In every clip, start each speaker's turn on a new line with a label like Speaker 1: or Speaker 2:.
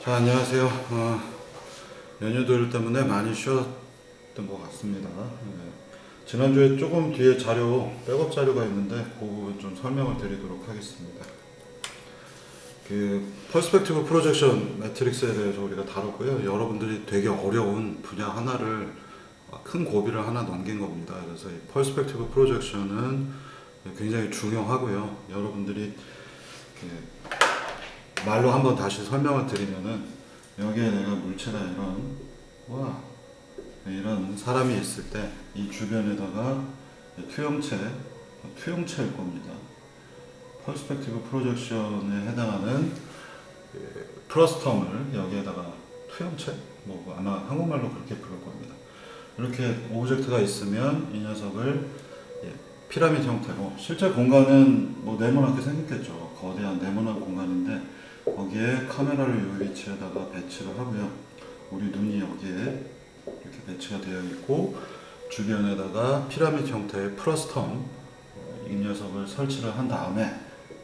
Speaker 1: 자, 안녕하세요. 연휴들 때문에 많이 쉬었던 것 같습니다. 지난주에 조금 뒤에 백업 자료가 있는데, 그 부분 좀 설명을 드리도록 하겠습니다. 퍼스펙티브 프로젝션 매트릭스에 대해서 우리가 다뤘고요. 여러분들이 되게 어려운 분야 하나를 큰 고비를 하나 넘긴 겁니다. 그래서 이 퍼스펙티브 프로젝션은 굉장히 중요하고요. 여러분들이 말로 한번 다시 설명을 드리면은, 여기에 내가 물체가 이런 사람이 있을 때 이 주변에다가 투영체일 겁니다. 퍼스펙티브 프로젝션에 해당하는 프러스텀을 여기에다가 투영체? 아마 한국말로 그렇게 부를 겁니다. 이렇게 오브젝트가 있으면 이 녀석을 피라미드 형태로, 실제 공간은 네모나게 생겼겠죠. 거대한 네모난 공간인데, 거기에 카메라를 이 위치에다가 배치를 하고요. 우리 눈이 여기에 이렇게 배치가 되어 있고, 주변에다가 피라미드 형태의 프러스텀, 이 녀석을 설치를 한 다음에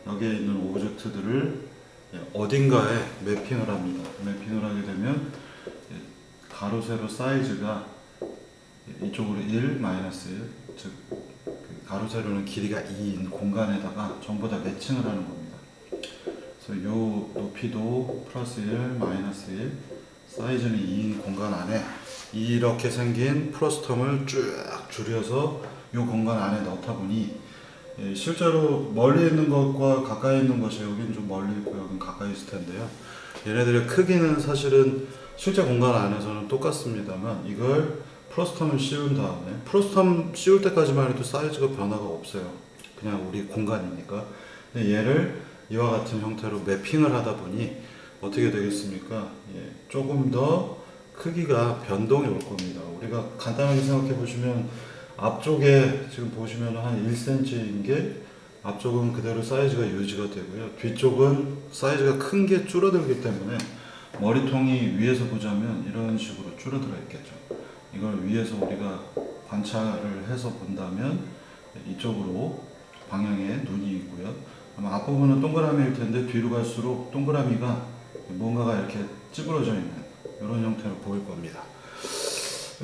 Speaker 1: 여기에 있는 오브젝트들을 어딘가에 매핑을 합니다. 매핑을 하게 되면 가로 세로 사이즈가 이쪽으로 1, 마이너스 1, 즉 가로 세로는 길이가 2인 공간에다가 전부 다 매칭을 하는 겁니다. 그래서 요 높이도 플러스 1, 마이너스 1, 사이즈는 2인 공간 안에 이렇게 생긴 프러스텀을 쭉 줄여서 요 공간 안에 넣다 보니, 실제로 멀리 있는 것과 가까이 있는 것이, 여기는 좀 멀리 있고 여기는 가까이 있을 텐데요. 얘네들의 크기는 사실은 실제 공간 안에서는 똑같습니다만, 이걸 프러스텀을 씌운 다음에, 프러스텀 씌울 때까지만 해도 사이즈가 변화가 없어요. 그냥 우리 공간이니까. 근데 얘를 이와 같은 형태로 매핑을 하다 보니 어떻게 되겠습니까? 조금 더 크기가 변동이 올 겁니다. 우리가 간단하게 생각해 보시면, 앞쪽에 지금 보시면 한 1cm인 게 앞쪽은 그대로 사이즈가 유지가 되고요. 뒤쪽은 사이즈가 큰 게 줄어들기 때문에 머리통이 위에서 보자면 이런 식으로 줄어들어 있겠죠. 이걸 위에서 우리가 관찰을 해서 본다면 이쪽으로 방향에 눈이 있고요. 아마 앞부분은 동그라미일 텐데, 뒤로 갈수록 동그라미가 뭔가가 이렇게 찌그러져 있는 이런 형태로 보일 겁니다.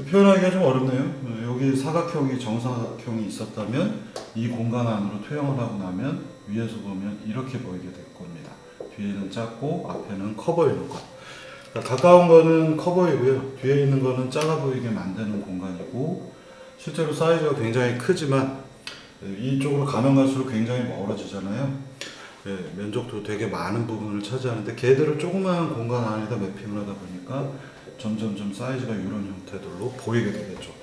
Speaker 1: 표현하기가 좀 어렵네요. 여기 사각형이 정사각형이 있었다면 이 공간 안으로 투영을 하고 나면 위에서 보면 이렇게 보이게 될 겁니다. 뒤에는 작고 앞에는 커 보이는 것. 그러니까 가까운 거는 커 보이고요. 뒤에 있는 거는 작아 보이게 만드는 공간이고, 실제로 사이즈가 굉장히 크지만 이쪽으로 가면 갈수록 굉장히 멀어지잖아요. 면적도 되게 많은 부분을 차지하는데, 걔들을 조그마한 공간 안에다 매핑을 하다 보니까 점점점 사이즈가 이런 형태들로 보이게 되겠죠.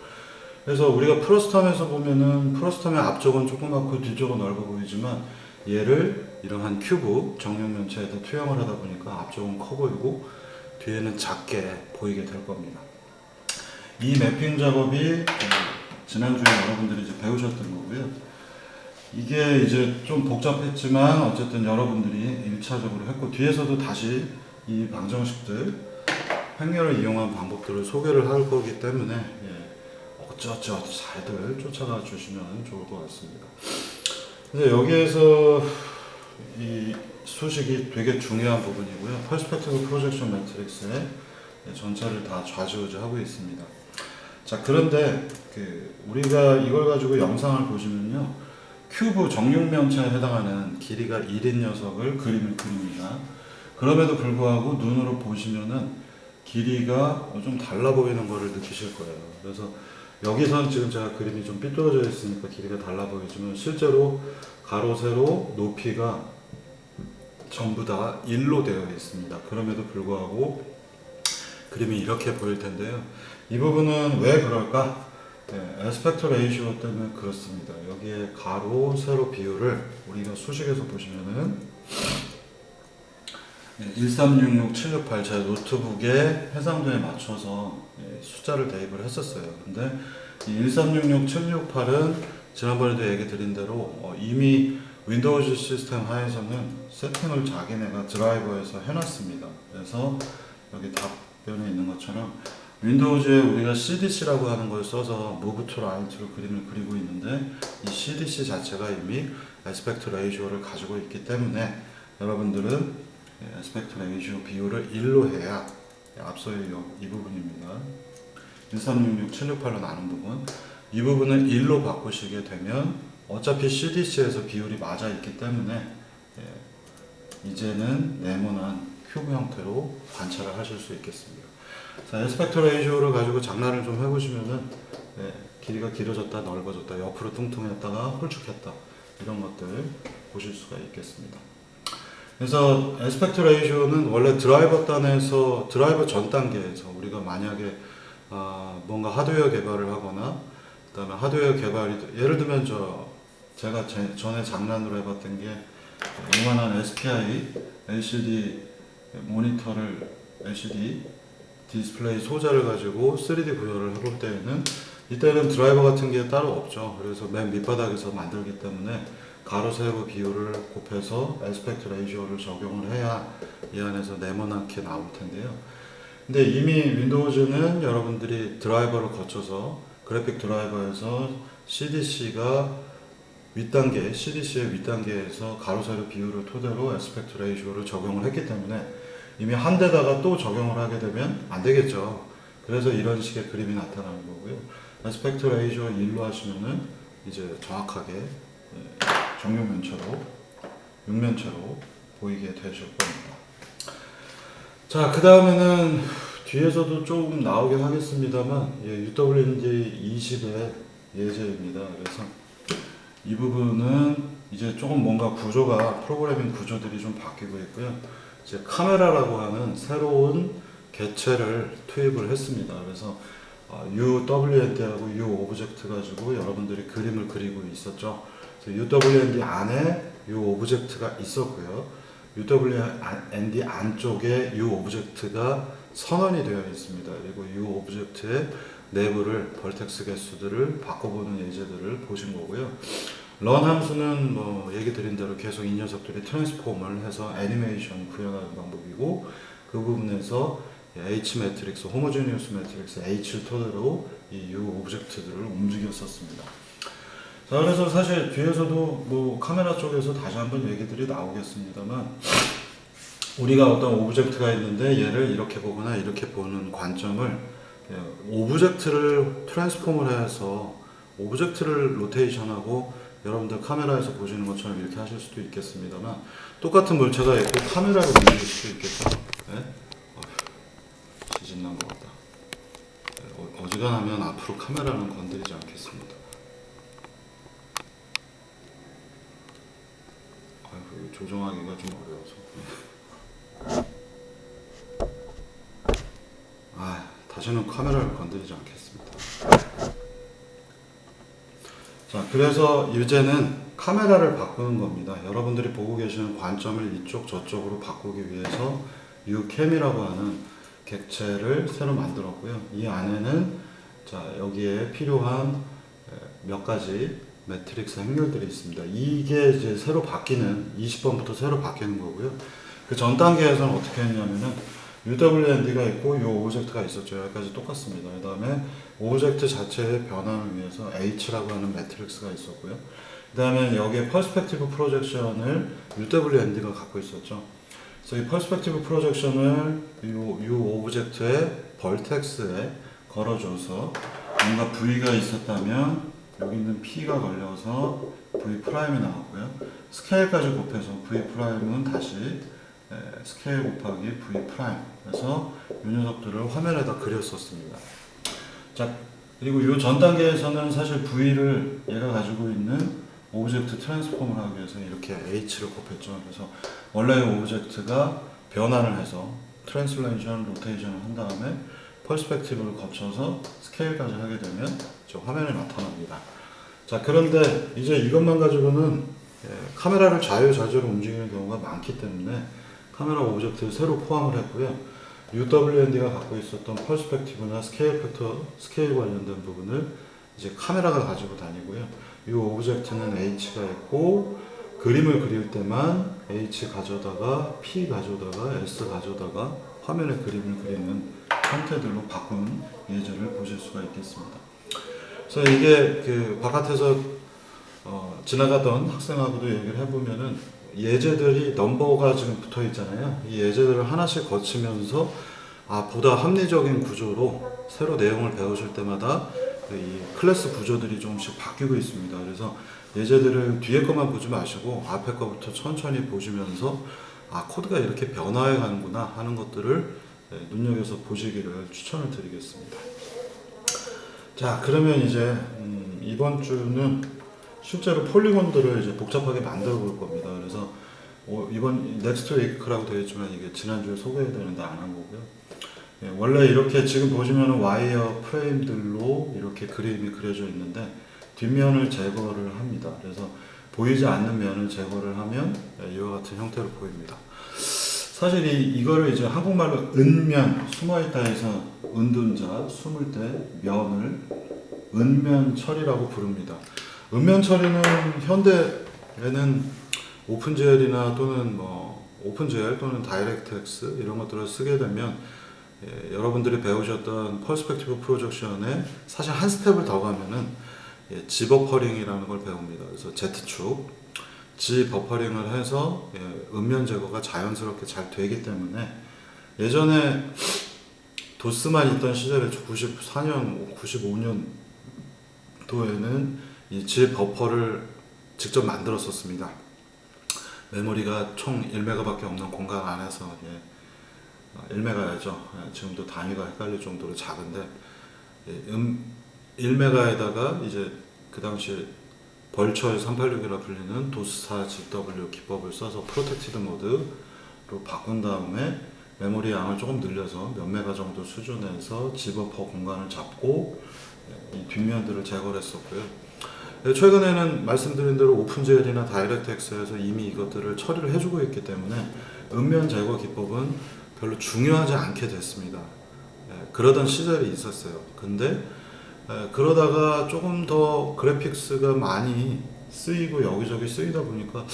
Speaker 1: 그래서 우리가 프러스텀에서 보면은, 프러스텀의 앞쪽은 조그맣고 뒤쪽은 넓어 보이지만, 얘를 이러한 큐브 정육면체에다 투영을 하다 보니까 앞쪽은 커 보이고 뒤에는 작게 보이게 될 겁니다. 이 매핑 작업이 지난주에 여러분들이 이제 배우셨던 거고요. 이게 이제 좀 복잡했지만 어쨌든 여러분들이 1차적으로 했고, 뒤에서도 다시 이 방정식들, 행렬을 이용한 방법들을 소개를 할 거기 때문에 어쩌어쩌 잘들 쫓아가 주시면 좋을 것 같습니다. 근데 여기에서 이 수식이 되게 중요한 부분이고요. 퍼스펙티브 프로젝션 매트릭스의 전체를 다 좌지우지하고 있습니다. 자, 그런데 우리가 이걸 가지고 영상을 보시면요, 큐브 정육면체에 해당하는 길이가 1인 녀석을 그림을 그립니다. 그럼에도 불구하고 눈으로 보시면은 길이가 좀 달라 보이는 것을 느끼실 거예요. 그래서 여기선 지금 제가 그림이 좀 삐뚤어져 있으니까 길이가 달라 보이지만, 실제로 가로 세로 높이가 전부 다 1로 되어 있습니다. 그럼에도 불구하고 그림이 이렇게 보일 텐데요. 이 부분은 왜 그럴까? 에스펙트 레이시오 때문에 그렇습니다. 여기에 가로 세로 비율을 우리가 수식에서 보시면은 1366768 제 노트북의 해상도에 맞춰서 숫자를 대입을 했었어요. 근데 이 1366768은 지난번에도 얘기 드린 대로 이미 윈도우즈 시스템 하에서는 세팅을 자기네가 드라이버에서 해놨습니다. 그래서 여기 답변에 있는 것처럼 윈도우즈에 우리가 CDC라고 하는 걸 써서 Move to Right로 그림을 그리고 있는데, 이 CDC 자체가 이미 에스펙트 레이시오를 가지고 있기 때문에 여러분들은 에스펙트 레이시오 비율을 1로 해야 앞서의 이 부분입니다. 1366, 768로 나눈 부분. 이 부분을 1로 바꾸시게 되면 어차피 CDC에서 비율이 맞아 있기 때문에 이제는 네모난 큐브 형태로 관찰을 하실 수 있겠습니다. 자, 에스펙트 레이시오를 가지고 장난을 좀 해보시면은 길이가 길어졌다, 넓어졌다, 옆으로 뚱뚱했다가 홀쭉했다 이런 것들 보실 수가 있겠습니다. 그래서 에스펙트 레이시오는 원래 드라이버 단에서 드라이버 전 단계에서 우리가 만약에 뭔가 하드웨어 개발을 하거나 그다음에 하드웨어 개발이 예를 들면 제가 전에 장난으로 해봤던 게 이만한 SPI LCD 모니터를 LCD 디스플레이 소자를 가지고 3D 구현을 해볼 때에는 이때는 드라이버 같은 게 따로 없죠. 그래서 맨 밑바닥에서 만들기 때문에 가로 세로 비율을 곱해서 에스펙트 레이시오를 적용을 해야 이 안에서 네모나게 나올 텐데요. 근데 이미 윈도우즈는 여러분들이 드라이버를 거쳐서 그래픽 드라이버에서 CDC가 윗단계, CDC의 윗단계에서 가로 세로 비율을 토대로 에스펙트 레이시오를 적용을 했기 때문에 이미 한 대다가 또 적용을 하게 되면 안 되겠죠. 그래서 이런 식의 그림이 나타나는 거고요. 에스펙트 레이시오 1로 하시면은 이제 정확하게 정육면체로, 육면체로 보이게 되실 겁니다. 자, 그 다음에는 뒤에서도 조금 나오긴 하겠습니다만, UWND 20의 예제입니다. 그래서 이 부분은 이제 조금 뭔가 구조가, 프로그래밍 구조들이 좀 바뀌고 있고요. 이제 카메라라고 하는 새로운 개체를 투입을 했습니다. 그래서 UWND하고 UObject 가지고 여러분들이 그림을 그리고 있었죠. UWND 안에 UObject가 있었고요. UWND 안쪽에 UObject가 선언이 되어 있습니다. 그리고 UObject의 내부를 벌텍스 개수들을 바꿔보는 예제들을 보신 거고요. 런 함수는 뭐 얘기 드린 대로 계속 이 녀석들이 트랜스폼을 해서 애니메이션 구현하는 방법이고 그 부분에서 H 매트릭스, 호모지니어스 매트릭스 H를 토대로 이 UObject들을 움직였었습니다. 자, 그래서 사실 뒤에서도 뭐 카메라 쪽에서 다시 한번 얘기들이 나오겠습니다만 우리가 어떤 오브젝트가 있는데 얘를 이렇게 보거나 이렇게 보는 관점을 오브젝트를 트랜스폼을 해서 오브젝트를 로테이션하고 여러분들 카메라에서 보시는 것처럼 이렇게 하실 수도 있겠습니다만 똑같은 물체가 있고 카메라를 움직일 수도 있겠죠. 네? 지진난 것 같다. 어지간하면 앞으로 카메라는 건드리지 않겠습니다. 아이고, 조정하기가 좀 어려워서. 다시는 카메라를 건드리지 않겠습니다. 자, 그래서 이제는 카메라를 바꾸는 겁니다. 여러분들이 보고 계시는 관점을 이쪽 저쪽으로 바꾸기 위해서 Ucam이라고 하는 객체를 새로 만들었고요. 이 안에는 자, 여기에 필요한 몇 가지 매트릭스 행렬들이 있습니다. 이게 이제 새로 바뀌는 20번부터 새로 바뀌는 거고요. 그 전 단계에서는 어떻게 했냐면은 UWND가 있고 이 오브젝트가 있었죠. 여기까지 똑같습니다. 그 다음에 오브젝트 자체의 변화를 위해서 H라고 하는 매트릭스가 있었고요. 그 다음에 여기에 퍼스펙티브 프로젝션을 UWND가 갖고 있었죠. 그래서 이 퍼스펙티브 프로젝션을 이 오브젝트의 벌텍스에 걸어줘서 뭔가 V가 있었다면 여기 있는 P가 걸려서 V 프라임이 나왔고요. 스케일까지 곱해서 V 프라임은 다시 스케일 곱하기 V 프라임. 그래서 이 녀석들을 화면에다 그렸었습니다. 자, 그리고 이 전 단계에서는 사실 V를 얘가 가지고 있는 오브젝트 트랜스폼을 하기 위해서 이렇게 H를 곱했죠. 그래서 원래 오브젝트가 변환을 해서 트랜슬레이션, 로테이션을 한 다음에 퍼스펙티브를 거쳐서 스케일까지 하게 되면 저 화면에 나타납니다. 자, 그런데 이제 이것만 가지고는 카메라를 자유자재로 움직이는 경우가 많기 때문에 카메라 오브젝트를 새로 포함을 했고요. UWND가 갖고 있었던 퍼스펙티브나 스케일 팩터, 스케일 관련된 부분을 이제 카메라가 가지고 다니고요. 이 오브젝트는 H가 있고 그림을 그릴 때만 H 가져다가 P 가져다가 S 가져다가 화면에 그림을 그리는 형태들로 바꾼 예제를 보실 수가 있겠습니다. 그래서 이게 그 바깥에서 지나가던 학생하고도 얘기를 해보면은 예제들이 넘버가 지금 붙어 있잖아요. 이 예제들을 하나씩 거치면서 보다 합리적인 구조로 새로 내용을 배우실 때마다 이 클래스 구조들이 조금씩 바뀌고 있습니다. 그래서 예제들을 뒤에 것만 보지 마시고 앞에 거부터 천천히 보시면서 코드가 이렇게 변화해 가는구나 하는 것들을 눈여겨서 보시기를 추천을 드리겠습니다. 자, 그러면 이제 이번 주는 실제로 폴리곤들을 이제 복잡하게 만들어 볼 겁니다. 그래서 이번 넥스트 위크라고 되어 있지만 이게 지난주에 소개해야 되는데 안 한 거고요. 원래 이렇게 지금 보시면 와이어 프레임들로 이렇게 그림이 그려져 있는데 뒷면을 제거를 합니다. 그래서 보이지 않는 면을 제거를 하면 이와 같은 형태로 보입니다. 사실 이거를 이제 한국말로 은면, 숨어있다 해서 은둔자, 숨을 때 면을 은면 처리라고 부릅니다. 은면 처리는 현대에는 오픈GL이나 또는 오픈GL 또는 다이렉트X 이런 것들을 쓰게 되면 여러분들이 배우셨던 퍼스펙티브 프로젝션에 사실 한 스텝을 더 가면은 지버퍼링이라는 걸 배웁니다. 그래서 Z축, 지버퍼링을 해서 음면 제거가 자연스럽게 잘 되기 때문에 예전에 도스만 있던 시절에 94년, 95년도에는 이 지버퍼를 직접 만들었었습니다. 메모리가 총 1메가밖에 없는 공간 안에서 1메가야죠. 지금도 단위가 헷갈릴 정도로 작은데 1메가에다가 이제 그 당시 벌처의 386이라 불리는 도스4 GW 기법을 써서 프로텍티드 모드로 바꾼 다음에 메모리 양을 조금 늘려서 몇 메가 정도 수준에서 지버퍼 공간을 잡고 이 뒷면들을 제거를 했었고요. 최근에는 말씀드린 대로 오픈GL이나 다이렉트X에서 이미 이것들을 처리를 해주고 있기 때문에 음면 제거 기법은 별로 중요하지 않게 됐습니다. 그러던 시절이 있었어요. 근데 그러다가 조금 더 그래픽스가 많이 쓰이고 여기저기 쓰이다 보니까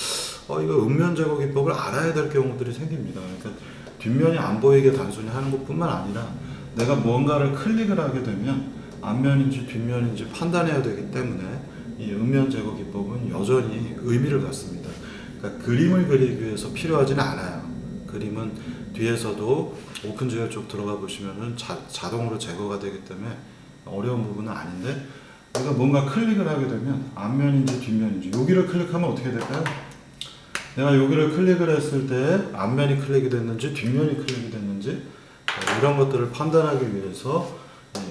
Speaker 1: 이거 음면 제거 기법을 알아야 될 경우들이 생깁니다. 그러니까 뒷면이 안 보이게 단순히 하는 것뿐만 아니라 내가 뭔가를 클릭을 하게 되면 앞면인지 뒷면인지 판단해야 되기 때문에 이 음면 제거 기법은 여전히 의미를 갖습니다. 그러니까 그림을 그리기 위해서 필요하지는 않아요. 그림은 뒤에서도 오픈GL 쪽 들어가 보시면은 자동으로 제거가 되기 때문에 어려운 부분은 아닌데 내가 뭔가 클릭을 하게 되면 앞면인지 뒷면인지 여기를 클릭하면 어떻게 될까요? 내가 여기를 클릭을 했을 때 앞면이 클릭이 됐는지 뒷면이 클릭이 됐는지 이런 것들을 판단하기 위해서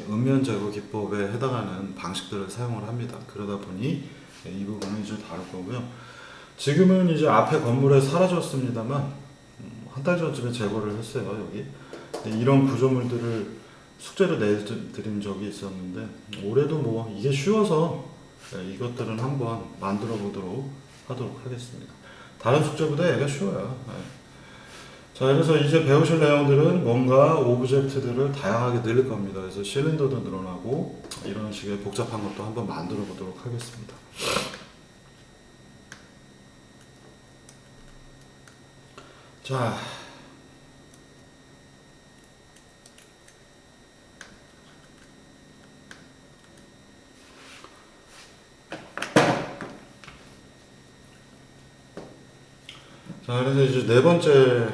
Speaker 1: 음면 제거 기법에 해당하는 방식들을 사용을 합니다. 그러다 보니 이 부분을 이제 다룰 거고요. 지금은 이제 앞에 건물에 사라졌습니다만 한 달 전쯤에 제거를 했어요. 여기 이런 구조물들을 숙제로 내드린 적이 있었는데 올해도 이게 쉬워서 이것들은 한번 만들어 보도록 하도록 하겠습니다. 다른 숙제보다 얘가 쉬워요. 자, 그래서 이제 배우실 내용들은 뭔가 오브젝트들을 다양하게 늘릴 겁니다. 그래서 실린더도 늘어나고 이런 식의 복잡한 것도 한번 만들어 보도록 하겠습니다. 자, 그래서 이제 네 번째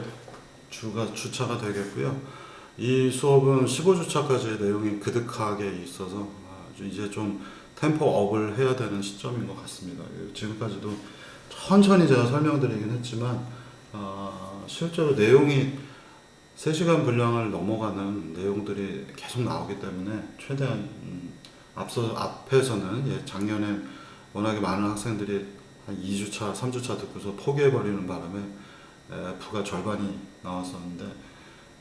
Speaker 1: 주차가 되겠고요. 이 수업은 15주차까지의 내용이 그득하게 있어서 이제 좀 템포 업을 해야 되는 시점인 것 같습니다. 지금까지도 천천히 제가 설명드리긴 했지만 실제로 내용이 3시간 분량을 넘어가는 내용들이 계속 나오기 때문에 최대한 앞에서는 작년에 워낙에 많은 학생들이 한 2주차, 3주차 듣고서 포기해버리는 바람에 F가 절반이 나왔었는데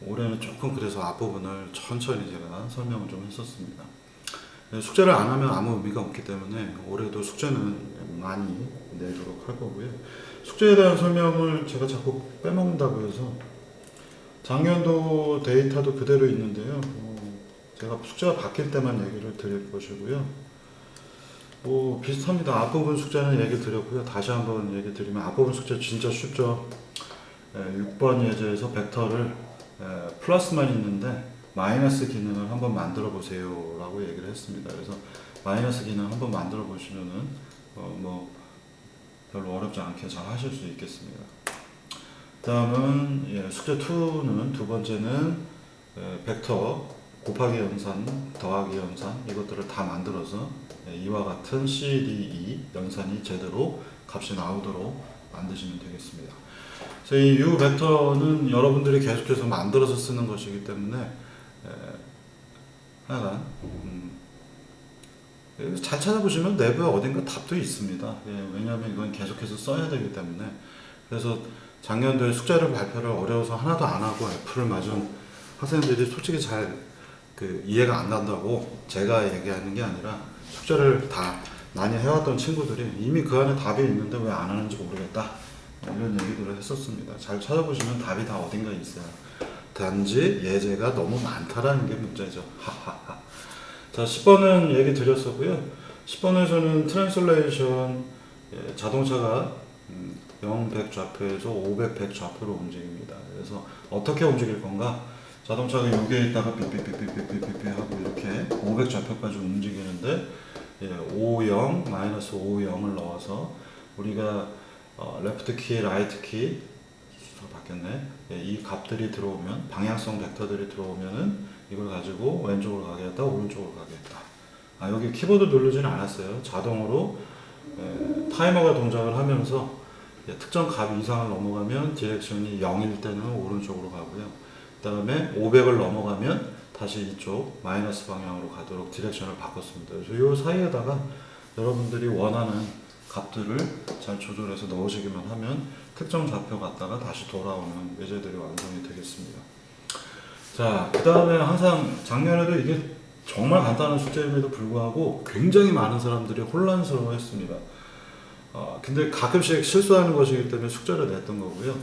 Speaker 1: 올해는 조금 그래서 앞부분을 천천히 제가 설명을 좀 했었습니다. 숙제를 안 하면 아무 의미가 없기 때문에 올해도 숙제는 많이 내도록 할 거고요. 숙제에 대한 설명을 제가 자꾸 빼먹는다고 해서 작년도 데이터도 그대로 있는데요. 제가 숙제가 바뀔 때만 얘기를 드릴 것이고요. 비슷합니다. 앞부분 숙제는 얘기 드렸고요. 다시 한번 얘기 드리면 앞부분 숙제 진짜 쉽죠. 6번 예제에서 벡터를 플러스만 있는데 마이너스 기능을 한번 만들어 보세요 라고 얘기를 했습니다. 그래서 마이너스 기능 한번 만들어 보시면은 별로 어렵지 않게 잘 하실 수 있겠습니다. 다음은 숙제 2는 두 번째는 벡터 곱하기 연산, 더하기 연산 이것들을 다 만들어서 이와 같은 C, D, E 연산이 제대로 값이 나오도록 만드시면 되겠습니다. 그래서 이 U 벡터는 여러분들이 계속해서 만들어서 쓰는 것이기 때문에 하여간 잘 찾아보시면 내부에 어딘가 답도 있습니다. 왜냐하면 이건 계속해서 써야 되기 때문에. 그래서 작년도에 숙제를 발표를 어려워서 하나도 안 하고 F를 맞은 학생들이 솔직히 잘 이해가 안 간다고 제가 얘기하는 게 아니라 숙제를 다 많이 해왔던 친구들이 이미 그 안에 답이 있는데 왜 안 하는지 모르겠다 이런 얘기들을 했었습니다. 잘 찾아보시면 답이 다 어딘가 있어요. 단지 예제가 너무 많다라는 게 문제죠. 하하하. 자, 10번은 얘기 드렸었고요. 10번에서는 트랜슬레이션 자동차가 0, 100 좌표에서 500, 100 좌표로 움직입니다. 그래서 어떻게 움직일 건가? 자동차가 여기에 있다가 삐삐삐삐삐삐삐 하고 이렇게 500 좌표까지 움직이는데 50, 마이너스 50을 넣어서 우리가 레프트 키, 라이트 키 바뀌었네. 이 값들이 들어오면 방향성 벡터들이 들어오면은 이걸 가지고 왼쪽으로 가겠다, 오른쪽으로 가겠다. 여기 키보드 누르지는 않았어요. 자동으로 타이머가 동작을 하면서 특정 값 이상을 넘어가면 디렉션이 0일 때는 오른쪽으로 가고요. 그 다음에 500을 넘어가면 다시 이쪽 마이너스 방향으로 가도록 디렉션을 바꿨습니다. 그래서 이 사이에다가 여러분들이 원하는 값들을 잘 조절해서 넣으시기만 하면 특정 좌표 갔다가 다시 돌아오는 예제들이 완성이 되겠습니다. 자, 그 다음에 항상 작년에도 이게 정말 간단한 숙제임에도 불구하고 굉장히 많은 사람들이 혼란스러워 했습니다. 근데 가끔씩 실수하는 것이기 때문에 숙제를 냈던 거고요.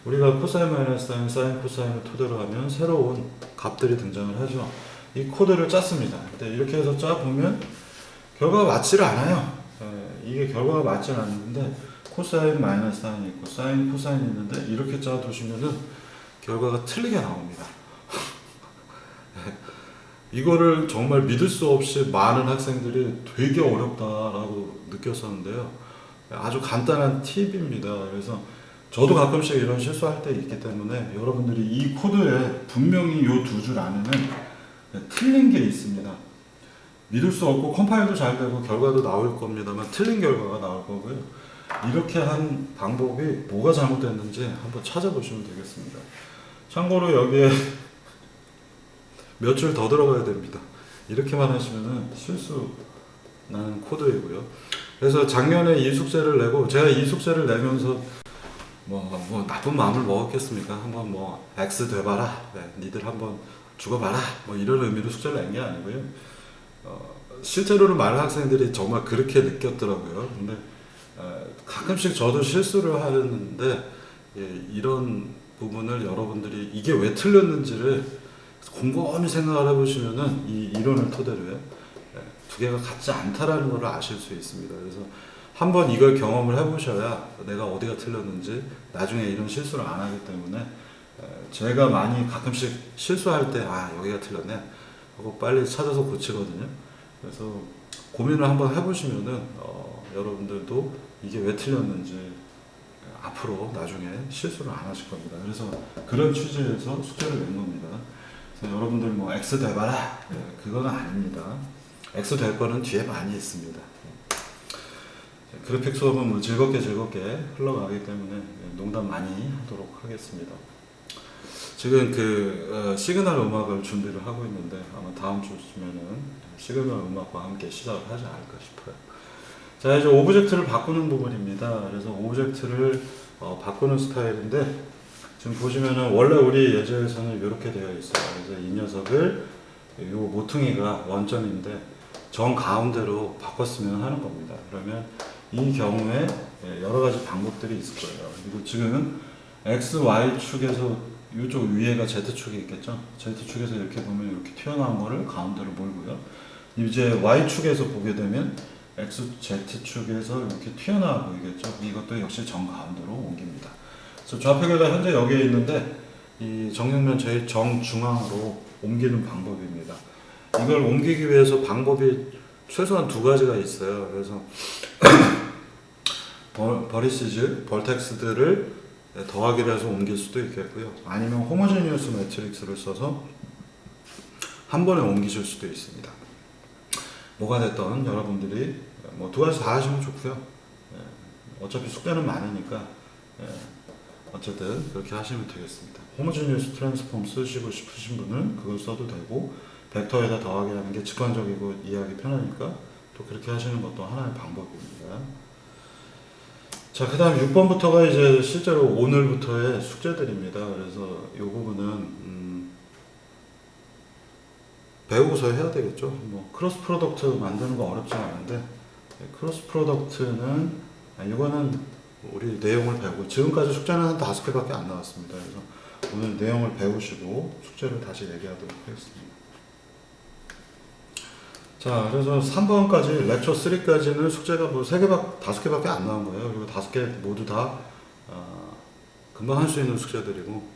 Speaker 1: 우리가 코사인 마이너스 사인, 사인 코사인을 토대로 하면 새로운 값들이 등장을 하죠. 이 코드를 짰습니다. 근데 이렇게 해서 짜보면 결과가 맞지를 않아요. 이게 결과가 맞지 않는데 코사인 마이너스 사인이 있고 사인 코사인이 있는데 이렇게 짜두시면은 결과가 틀리게 나옵니다. 이거를 정말 믿을 수 없이 많은 학생들이 되게 어렵다라고 느꼈었는데요. 아주 간단한 팁입니다. 그래서 저도 가끔씩 이런 실수할 때 있기 때문에 여러분들이 이 코드에 분명히 이 두 줄 안에는 틀린 게 있습니다. 믿을 수 없고 컴파일도 잘 되고 결과도 나올 겁니다만 틀린 결과가 나올 거고요. 이렇게 한 방법이 뭐가 잘못됐는지 한번 찾아보시면 되겠습니다. 참고로 여기에 몇 줄 더 들어가야 됩니다. 이렇게만 하시면은 실수 나는 코드이고요. 그래서 작년에 이 숙제를 내고 제가 이 숙제를 내면서 뭐 나쁜 마음을 먹었겠습니까? 한번 X 돼봐라, 니들 한번 죽어봐라, 이런 의미로 숙제를 낸 게 아니고요. 실제로는 많은 학생들이 정말 그렇게 느꼈더라고요. 근데 가끔씩 저도 실수를 하는데 이런 부분을 여러분들이 이게 왜 틀렸는지를 곰곰이 생각을 해보시면은 이 이론을 토대로요. 두 개가 같지 않다라는 걸 아실 수 있습니다. 그래서 한번 이걸 경험을 해보셔야 내가 어디가 틀렸는지 나중에 이런 실수를 안 하기 때문에 제가 많이 가끔씩 실수할 때 여기가 틀렸네 하고 빨리 찾아서 고치거든요. 그래서 고민을 한번 해보시면은 여러분들도 이게 왜 틀렸는지 앞으로 나중에 실수를 안 하실 겁니다. 그래서 그런 취지에서 숙제를 낸 겁니다. 그래서 여러분들 X 돼봐라, 그건 아닙니다. X 될 거는 뒤에 많이 있습니다. 그래픽 수업은 즐겁게 흘러가기 때문에 농담 많이 하도록 하겠습니다. 지금 시그널 음악을 준비를 하고 있는데 아마 다음 주쯤에는 시그널 음악과 함께 시작을 하지 않을까 싶어요. 자, 이제 오브젝트를 바꾸는 부분입니다. 그래서 오브젝트를 바꾸는 스타일인데 지금 보시면은 원래 우리 예제에서는 이렇게 되어 있어요. 그래서 이 녀석을 이 모퉁이가 원점인데 정 가운데로 바꿨으면 하는 겁니다. 그러면 이 경우에 여러 가지 방법들이 있을 거예요. 그리고 지금 X, Y 축에서 이쪽 위에가 Z축이 있겠죠. Z축에서 이렇게 보면 이렇게 튀어나온 거를 가운데로 몰고요. 이제 Y축에서 보게 되면 X, Z축에서 이렇게 튀어나와 보이겠죠. 이것도 역시 정 가운데로 옮깁니다. 그래서 좌표계가 현재 여기에 있는데 이 정육면 제일 정중앙으로 옮기는 방법입니다. 이걸 옮기기 위해서 방법이 최소한 두 가지가 있어요. 그래서 버리시즈, 벌텍스들을 더하기를 해서 옮길 수도 있겠고요. 아니면 호모제니어스 매트릭스를 써서 한 번에 옮기실 수도 있습니다. 뭐가 됐던 여러분들이 뭐 두 가지 다 하시면 좋고요. 어차피 숙제는 많으니까 어쨌든 그렇게 하시면 되겠습니다. 호모제니어스 트랜스폼 쓰시고 싶으신 분은 그걸 써도 되고, 벡터에다 더하기 하는 게 직관적이고 이해하기 편하니까 또 그렇게 하시는 것도 하나의 방법입니다. 자, 그 다음 6번부터가 이제 실제로 오늘부터의 숙제들입니다. 그래서 이 부분은 배우고서 해야 되겠죠. 뭐 크로스 프로덕트 만드는 거 어렵지 않은데, 크로스 프로덕트는 이거는 우리 내용을 배우고, 지금까지 숙제는 한 5개밖에 안 나왔습니다. 그래서 오늘 내용을 배우시고 숙제를 다시 얘기하도록 하겠습니다. 자, 그래서 3번까지, 렉처 3까지는 숙제가 뭐 5개밖에 안 나온 거예요. 그리고 5개 모두 다 금방 할 수 있는 숙제들이고,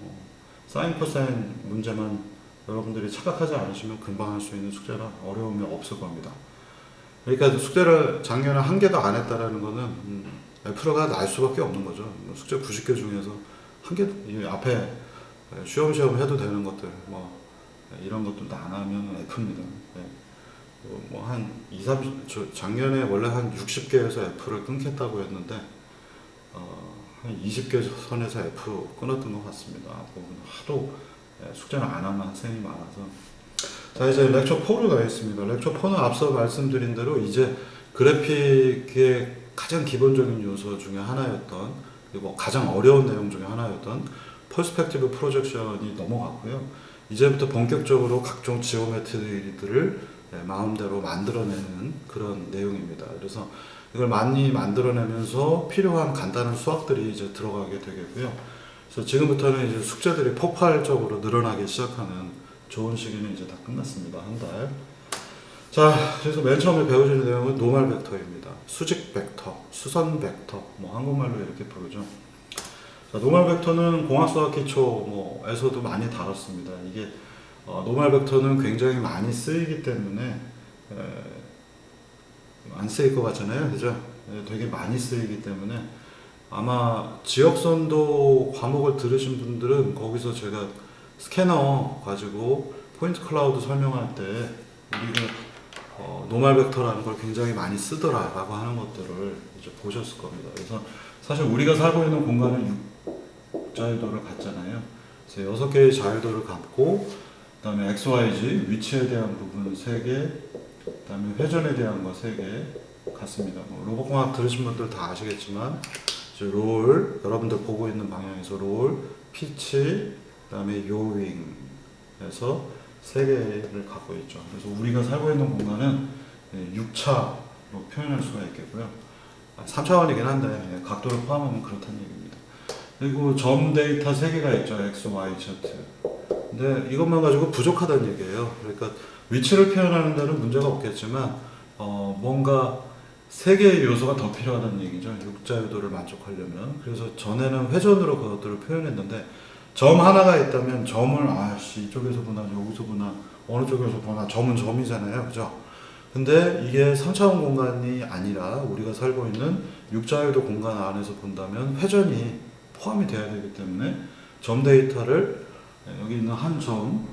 Speaker 1: 사인 코사인 문제만 여러분들이 착각하지 않으시면 금방 할 수 있는 숙제라 어려움이 없을 겁니다. 그러니까 숙제를 작년에 한 개도 안 했다라는 거는 F가 날 수밖에 없는 거죠. 숙제 90개 중에서 한 개도, 앞에 쉬엄쉬엄 해도 되는 것들, 뭐 이런 것들도 안 하면 F입니다. 뭐 한 30, 작년에 원래 한 60개에서 F를 끊겠다고 했는데 한 20개 선에서 F 끊었던 것 같습니다. 하도 숙제를 안 하는 학생이 많아서. 자, 이제 렉처 4로 가겠습니다. 렉처 4는 앞서 말씀드린 대로 이제 그래픽의 가장 기본적인 요소 중에 하나였던, 그리고 가장 어려운 내용 중에 하나였던 퍼스펙티브 프로젝션이 넘어갔고요. 이제부터 본격적으로 각종 지오메트리들을 마음대로 만들어내는 그런 내용입니다. 그래서 이걸 많이 만들어내면서 필요한 간단한 수학들이 이제 들어가게 되겠고요. 그래서 지금부터는 이제 숙제들이 폭발적으로 늘어나기 시작하는 좋은 시기는 이제 다 끝났습니다. 한 달. 자, 그래서 맨 처음에 배워주는 내용은 노멀 벡터입니다. 수직 벡터, 수선 벡터, 뭐 한국말로 이렇게 부르죠. 자, 노멀 벡터는 공학수학 기초에서도 많이 다뤘습니다. 이게 노멀 벡터는 굉장히 많이 쓰이기 때문에 안 쓰일 것 같잖아요, 그죠? 되게 많이 쓰이기 때문에 아마 지역선도 과목을 들으신 분들은 거기서 제가 스캐너 가지고 포인트 클라우드 설명할 때 우리가 노멀 벡터라는 걸 굉장히 많이 쓰더라라고 하는 것들을 이제 보셨을 겁니다. 그래서 사실 우리가 살고 있는 공간은 6자유도를 갖잖아요. 그래서 6개의 자유도를 갖고, 그 다음에 XYZ, 위치에 대한 부분 3개, 그 다음에 회전에 대한 거 3개 갖습니다. 로봇공학 들으신 분들 다 아시겠지만, 롤, 여러분들 보고 있는 방향에서 롤, 피치, 그 다음에 요윙에서 3개를 갖고 있죠. 그래서 우리가 살고 있는 공간은 6차로 표현할 수가 있겠고요. 3차원이긴 한데 각도를 포함하면 그렇다는 얘기입니다. 그리고 점 데이터 3개가 있죠. X, Y, Z. 근데 이것만 가지고 부족하다는 얘기예요. 그러니까 위치를 표현하는 데는 문제가 없겠지만 뭔가 3개의 요소가 더 필요하다는 얘기죠. 6자유도를 만족하려면. 그래서 전에는 회전으로 그것들을 표현했는데, 점 하나가 있다면 점을 이쪽에서 보나 여기서 보나 어느 쪽에서 보나 점은 점이잖아요, 그죠? 근데 이게 3차원 공간이 아니라 우리가 살고 있는 6자유도 공간 안에서 본다면 회전이 포함이 돼야 되기 때문에 점 데이터를 여기 있는 한 점,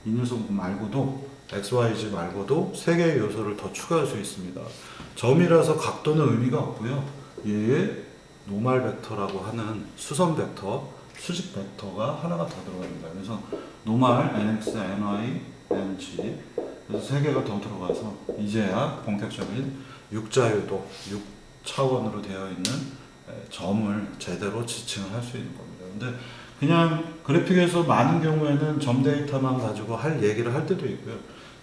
Speaker 1: 이 녀석 말고도 XYZ 말고도 3개의 요소를 더 추가할 수 있습니다. 점이라서 각도는 의미가 없고요. 얘의 노멀 벡터라고 하는 수선 벡터, 수직 벡터가 하나가 더 들어갑니다. 그래서 노멀, NX, NY, NG, 그래서 3개가 더 들어가서 이제야 본격적인 6자유도, 6차원으로 되어 있는 점을 제대로 지칭을 할 수 있는 겁니다. 근데 그냥 그래픽에서 많은 경우에는 점 데이터만 가지고 할 얘기를 할 때도 있고요.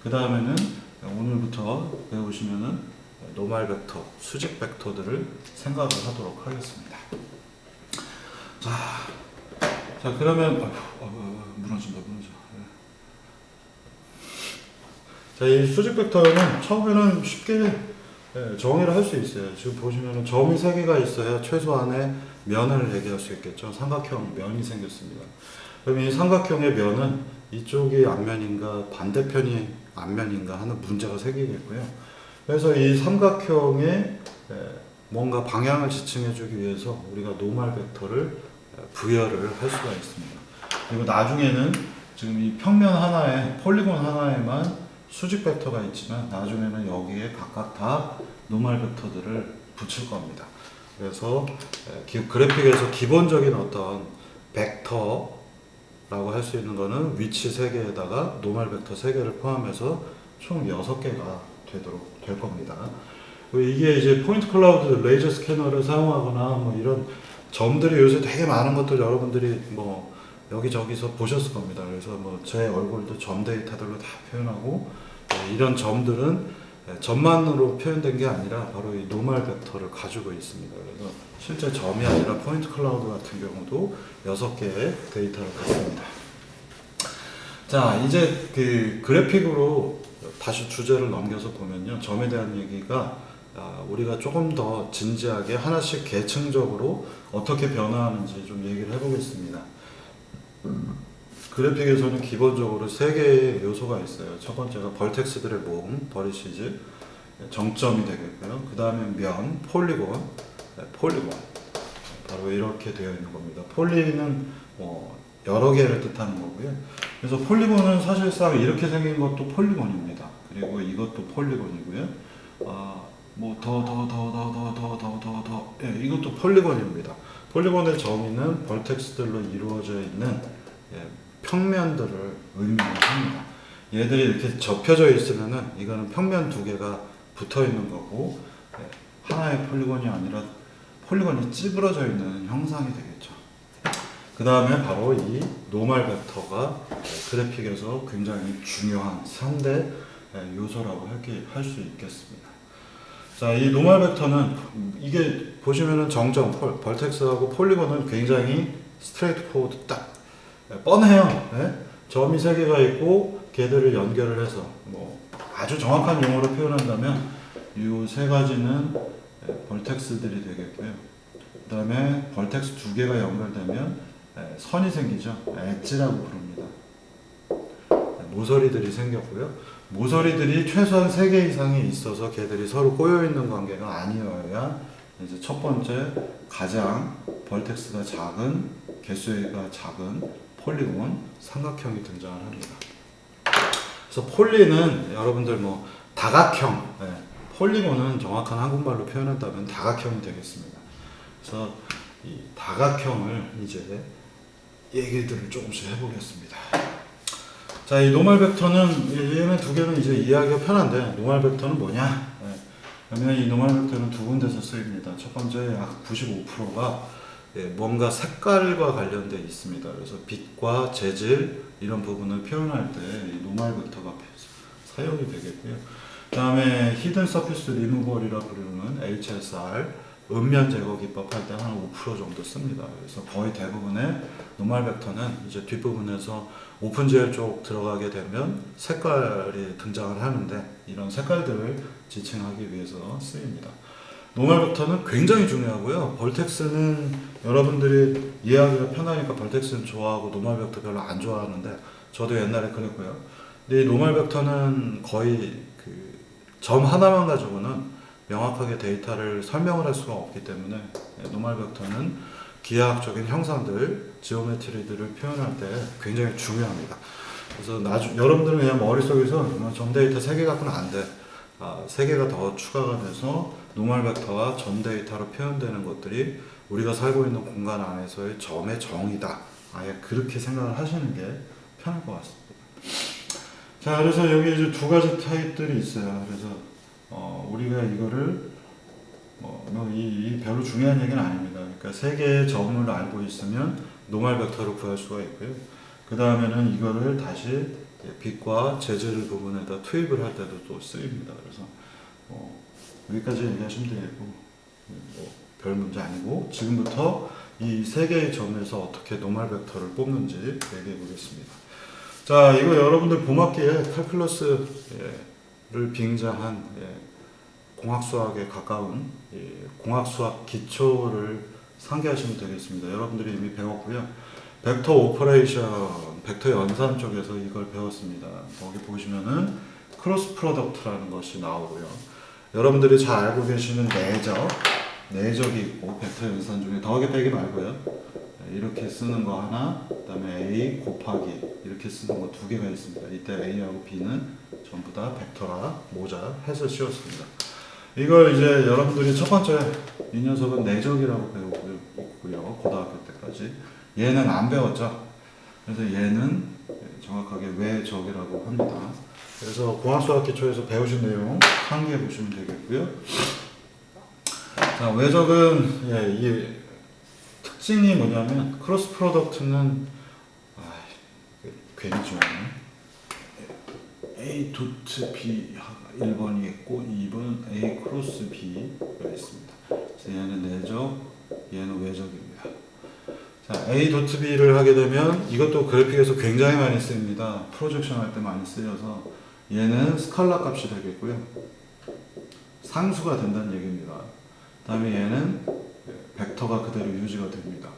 Speaker 1: 그 다음에는 오늘부터 배우시면은 노멀 벡터, 수직 벡터들을 생각을 하도록 하겠습니다. 자, 그러면 무너진다. 자, 이 수직 벡터는 처음에는 쉽게 정의를 할 수 있어요. 지금 보시면 점이 3개가 있어야 최소한의 면을 얘기할 수 있겠죠. 삼각형 면이 생겼습니다. 그럼 이 삼각형의 면은 이쪽이 앞면인가 반대편이 앞면인가 하는 문제가 생기겠고요. 그래서 이 삼각형의 뭔가 방향을 지칭해주기 위해서 우리가 노멀 벡터를 부여를 할 수가 있습니다. 그리고 나중에는 지금 이 평면 하나에 폴리곤 하나에만 수직 벡터가 있지만 나중에는 여기에 각각 다 노멀 벡터들을 붙일 겁니다. 그래서 그래픽에서 기본적인 어떤 벡터라고 할 수 있는 거는 위치 3개에다가 노멀 벡터 3개를 포함해서 총 6개가 되도록 될 겁니다. 이게 이제 포인트 클라우드 레이저 스캐너를 사용하거나 뭐 이런 점들이 요새 되게 많은 것들 여러분들이 뭐 여기저기서 보셨을 겁니다. 그래서 뭐 제 얼굴도 점 데이터들로 다 표현하고 이런 점들은 점만으로 표현된 게 아니라 바로 이 노멀 벡터를 가지고 있습니다. 그래서 실제 점이 아니라 포인트 클라우드 같은 경우도 6개의 데이터를 갖습니다. 자, 이제 그 그래픽으로 다시 주제를 넘겨서 보면요. 점에 대한 얘기가 우리가 조금 더 진지하게 하나씩 계층적으로 어떻게 변화하는지 좀 얘기를 해보겠습니다. 그래픽에서는 기본적으로 3개의 요소가 있어요. 첫 번째가 벌텍스들의 모음, 버리시즈, 정점이 되겠고요. 그 다음에 면, 폴리곤. 바로 이렇게 되어 있는 겁니다. 폴리는 뭐 여러 개를 뜻하는 거고요. 그래서 폴리곤은 사실상 이렇게 생긴 것도 폴리곤입니다. 그리고 이것도 폴리곤이고요. 이것도 폴리곤입니다. 폴리곤의 정의는 벌텍스들로 이루어져 있는 평면들을 의미합니다. 얘들이 이렇게 접혀져 있으면은 이거는 평면 2개가 붙어 있는 거고 하나의 폴리곤이 아니라 폴리곤이 찌그러져 있는 형상이 되겠죠. 그 다음에 바로 이 노멀 벡터가 그래픽에서 굉장히 중요한 3대 요소라고 할 수 있겠습니다. 자, 이 노멀 벡터는 이게 보시면은 정점, 벌텍스하고 폴리곤은 굉장히 스트레이트 포워드 딱 뻔해요. 점이 3개가 있고 걔들을 연결을 해서 뭐 아주 정확한 용어로 표현한다면 이 3가지는 벌텍스들이 되겠고요. 그 다음에 벌텍스 2개가 연결되면 선이 생기죠. 엣지라고 부릅니다. 모서리들이 생겼고요. 모서리들이 최소한 3개 이상이 있어서 걔들이 서로 꼬여있는 관계가 아니어야 이제 첫 번째 가장 벌텍스가 작은 개수가 작은 폴리곤 삼각형이 등장을 합니다. 그래서 폴리는 여러분들 뭐 다각형, 폴리곤은 정확한 한국말로 표현한다면 다각형이 되겠습니다. 그래서 이 다각형을 이제 얘기들을 조금씩 해보겠습니다. 자, 이 노멀 벡터는 얘는 2개는 이제 이해하기가 편한데 노멀 벡터는 뭐냐? 그러면 이 노멀 벡터는 2군데서 쓰입니다. 첫 번째 약 95%가 뭔가 색깔과 관련되어 있습니다. 그래서 빛과 재질 이런 부분을 표현할 때 이 노멀 벡터가 사용이 되겠고요. 그 다음에 히든 서피스 리무벌이라 부르는 HSR 음면 제거 기법 할 때 한 5% 정도 씁니다. 그래서 거의 대부분의 노멀 벡터는 이제 뒷부분에서 오픈GL 쪽 들어가게 되면 색깔이 등장을 하는데 이런 색깔들을 지칭하기 위해서 쓰입니다. 노멀 벡터는 굉장히 중요하고요. 벌텍스는 여러분들이 이해하기가 편하니까 벌텍스는 좋아하고 노멀 벡터 별로 안 좋아하는데 저도 옛날에 그랬고요. 근데 이 노멀 벡터는 거의 그 점 하나만 가지고는 명확하게 데이터를 설명을 할 수가 없기 때문에 노멀 벡터는 기하학적인 형상들, 지오메트리들을 표현할 때 굉장히 중요합니다. 그래서 여러분들은 그냥 머릿속에서 점 데이터 3개 갖고는 안 돼. 3개가 더 추가가 돼서 노멀 벡터와 점 데이터로 표현되는 것들이 우리가 살고 있는 공간 안에서의 점의 정의다. 아예 그렇게 생각을 하시는 게 편할 것 같습니다. 자, 그래서 여기 이제 2가지 타입들이 있어요. 그래서 우리가 이거를 이 별로 중요한 얘기는 아닙니다. 그러니까 3개의 점을 알고 있으면 노멀 벡터를 구할 수가 있고요. 그 다음에는 이거를 다시 빛과 재질 부분에다 투입을 할 때도 또 쓰입니다. 그래서 여기까지 얘기하시면 되고 별 문제 아니고 지금부터 이 3개의 점에서 어떻게 노멀 벡터를 뽑는지 얘기해 보겠습니다. 자, 이거 여러분들 봄학기에 칼큘러스를 빙자한 공학수학에 가까운 공학수학 기초를 상기하시면 되겠습니다. 여러분들이 이미 배웠고요. 벡터 오퍼레이션, 벡터 연산 쪽에서 이걸 배웠습니다. 거기 보시면은 크로스 프로덕트라는 것이 나오고요. 여러분들이 잘 알고 계시는 내적이 있고 벡터 연산 중에 더하기 빼기 말고요. 이렇게 쓰는 거 하나, 그 다음에 A 곱하기 이렇게 쓰는 거 두 개가 있습니다. 이때 A하고 B는 전부 다 벡터라 모자 해서 씌웠습니다. 이걸 이제 여러분들이 첫 번째 이 녀석은 내적이라고 배우고 있고요. 고등학교 때까지. 얘는 안 배웠죠. 그래서 얘는 정확하게 외적이라고 합니다. 그래서 공학수학 기초에서 배우신 내용 상기해 보시면 되겠고요. 자, 외적은 이 특징이 뭐냐면 크로스 프로덕트는 괜히 좋아하네. A 도트 B 1번이 있고 2번 A 크로스 B가 있습니다. 그래서 얘는 내적, 얘는 외적입니다. 자, A 도트 B를 하게 되면 이것도 그래픽에서 굉장히 많이 쓰입니다. 프로젝션 할 때 많이 쓰여서 얘는 스칼라 값이 되겠고요. 상수가 된다는 얘기입니다. 그 다음에 얘는 벡터가 그대로 유지가 됩니다.